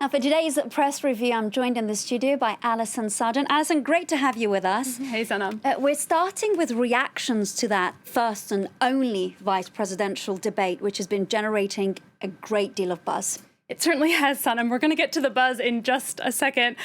Now, for today's press review, I'm joined in the studio by Alison Sargent. Alison, great to have you with us. Hey, Sanam. We're starting with reactions to that first and only vice presidential debate, which has been generating a great deal of buzz. It certainly has, Sanam. We're going to get to the buzz in just a second.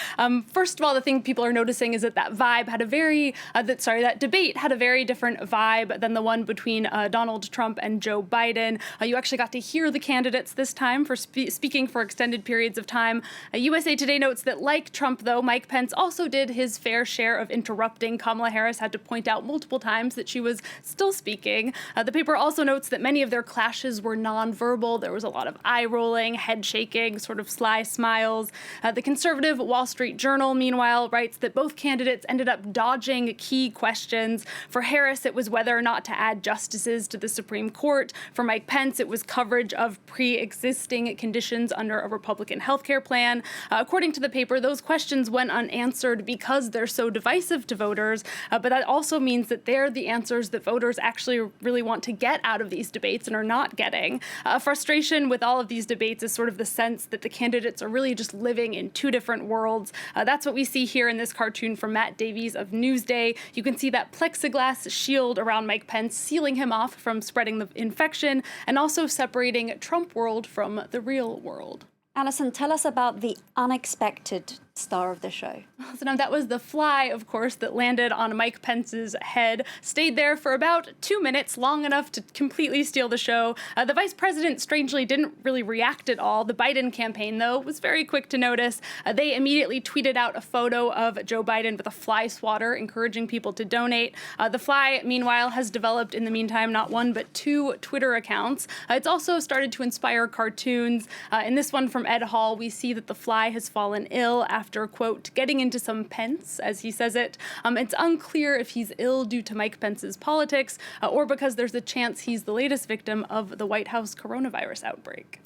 First of all, the thing people are noticing is that vibe had a very, that debate had a very different vibe than the one between Donald Trump and Joe Biden. You actually got to hear the candidates this time for speaking for extended periods of time. USA Today notes that, like Trump, though, Mike Pence also did his fair share of interrupting. Kamala Harris had to point out multiple times that she was still speaking. The paper also notes that many of their clashes were nonverbal. There was a lot of eye rolling, head shaking, sort of sly smiles. The conservative Wall Street Journal, meanwhile, writes that both candidates ended up dodging key questions. For Harris, it was whether or not to add justices to the Supreme Court. For Mike Pence, it was coverage of pre-existing conditions under a Republican health care plan. According to the paper, those questions went unanswered because they're so divisive to voters, but that also means that they're the answers that voters actually really want to get out of these debates and are not getting. Frustration with all of these debates is sort of the sense that the candidates are really just living in two different worlds. That's what we see here in this cartoon from Matt Davies of Newsday. You can see that plexiglass shield around Mike Pence, sealing him off from spreading the infection and also separating Trump world from the real world. Alison, tell us about the unexpected star of the show. So now that was the fly, of course, that landed on Mike Pence's head, stayed there for about 2 minutes, long enough to completely steal the show. The vice president, strangely, didn't really react at all. The Biden campaign, though, was very quick to notice. They immediately tweeted out a photo of Joe Biden with a fly swatter, encouraging people to donate. The fly, meanwhile, has developed in the meantime not one but two Twitter accounts. It's also started to inspire cartoons. In this one from Ed Hall, we see that the fly has fallen ill after, quote, getting into some Pence, as he says it. It's unclear if he's ill due to Mike Pence's politics or because there's a chance he's the latest victim of the White House coronavirus outbreak.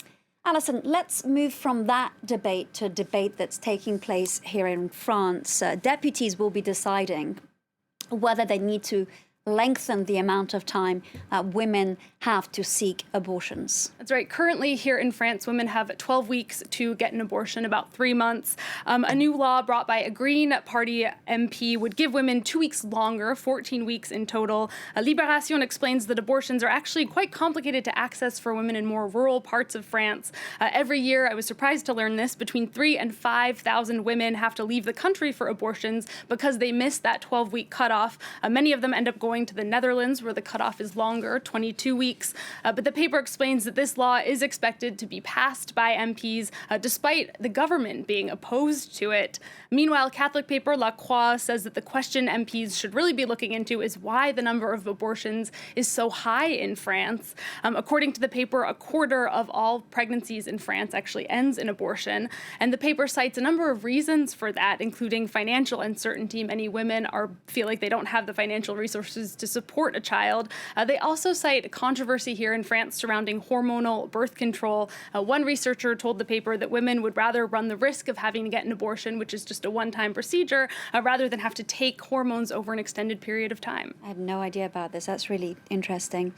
Alison, let's move from that debate to a debate that's taking place here in France. Deputies will be deciding whether they need to lengthen the amount of time women have to seek abortions. That's right. Currently here in France, women have 12 weeks to get an abortion, about 3 months. A new law brought by a Green Party MP would give women 2 weeks longer, 14 weeks in total. Libération explains that abortions are actually quite complicated to access for women in more rural parts of France. Every year, I was surprised to learn this, between 3,000 and 5,000 women have to leave the country for abortions because they missed that 12-week cutoff. Many of them end up going to the Netherlands, where the cutoff is longer, 22 weeks. But the paper explains that this law is expected to be passed by MPs, despite the government being opposed to it. Meanwhile, Catholic paper La Croix says that the question MPs should really be looking into is why the number of abortions is so high in France. According to the paper, a quarter of all pregnancies in France actually ends in abortion. And the paper cites a number of reasons for that, including financial uncertainty. Many women feel like they don't have the financial resources to support a child. They also cite controversy here in France surrounding hormonal birth control. One researcher told the paper that women would rather run the risk of having to get an abortion, which is just a one-time procedure, rather than have to take hormones over an extended period of time. I had no idea about this. That's really interesting.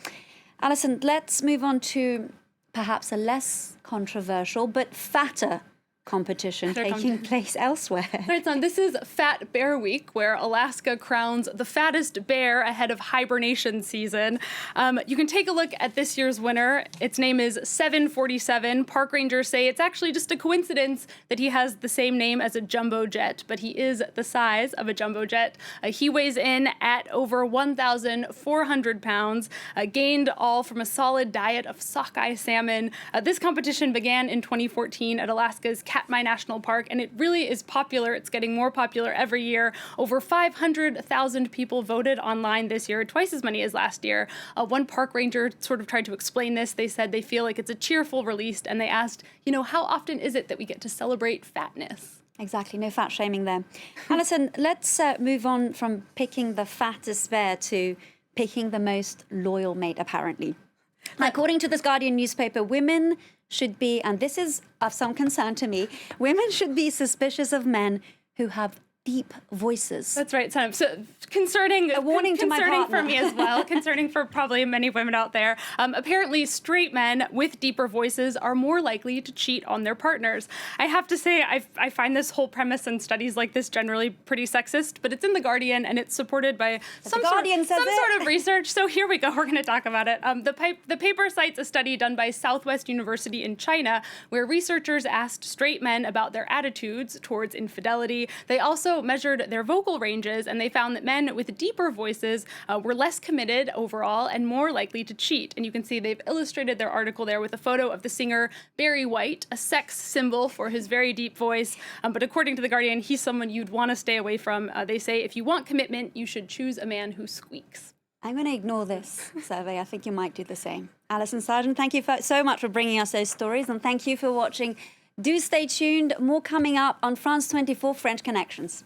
Alison, let's move on to perhaps a less controversial but fatter competition taking place elsewhere. Right, son. This is Fat Bear Week, where Alaska crowns the fattest bear ahead of hibernation season. You can take a look at this year's winner. Its name is 747. Park rangers say it's actually just a coincidence that he has the same name as a jumbo jet, but he is the size of a jumbo jet. He weighs in at over 1,400 pounds, gained all from a solid diet of sockeye salmon. This competition began in 2014 at Alaska's Katmai National Park, and it really is popular. It's getting more popular every year. Over 500,000 people voted online this year, twice as many as last year. One park ranger sort of tried to explain this. They said they feel like it's a cheerful release, and they asked, how often is it that we get to celebrate fatness? Exactly, no fat shaming there. Alison, let's move on from picking the fattest bear to picking the most loyal mate, apparently. According to this Guardian newspaper, women should be, and this is of some concern to me, women should be suspicious of men who have deep voices. That's right, Sanam. So concerning, A warning to my concerning for partner. me as well, concerning for probably many women out there. Apparently, straight men with deeper voices are more likely to cheat on their partners. I have to say, I find this whole premise and studies like this generally pretty sexist, but it's in The Guardian and it's supported by some sort of research. So here we go. We're going to talk about it. The paper cites a study done by Southwest University in China, where researchers asked straight men about their attitudes towards infidelity. They also measured their vocal ranges, and they found that men with deeper voices were less committed overall and more likely to cheat. And you can see they've illustrated their article there with a photo of the singer Barry White, a sex symbol for his very deep voice. But according to The Guardian, he's someone you'd want to stay away from. They say if you want commitment, you should choose a man who squeaks. I'm going to ignore this survey. I think you might do the same. Alison Sargent, thank you so much for bringing us those stories, and thank you for watching. Do stay tuned. More coming up on France 24 French Connections.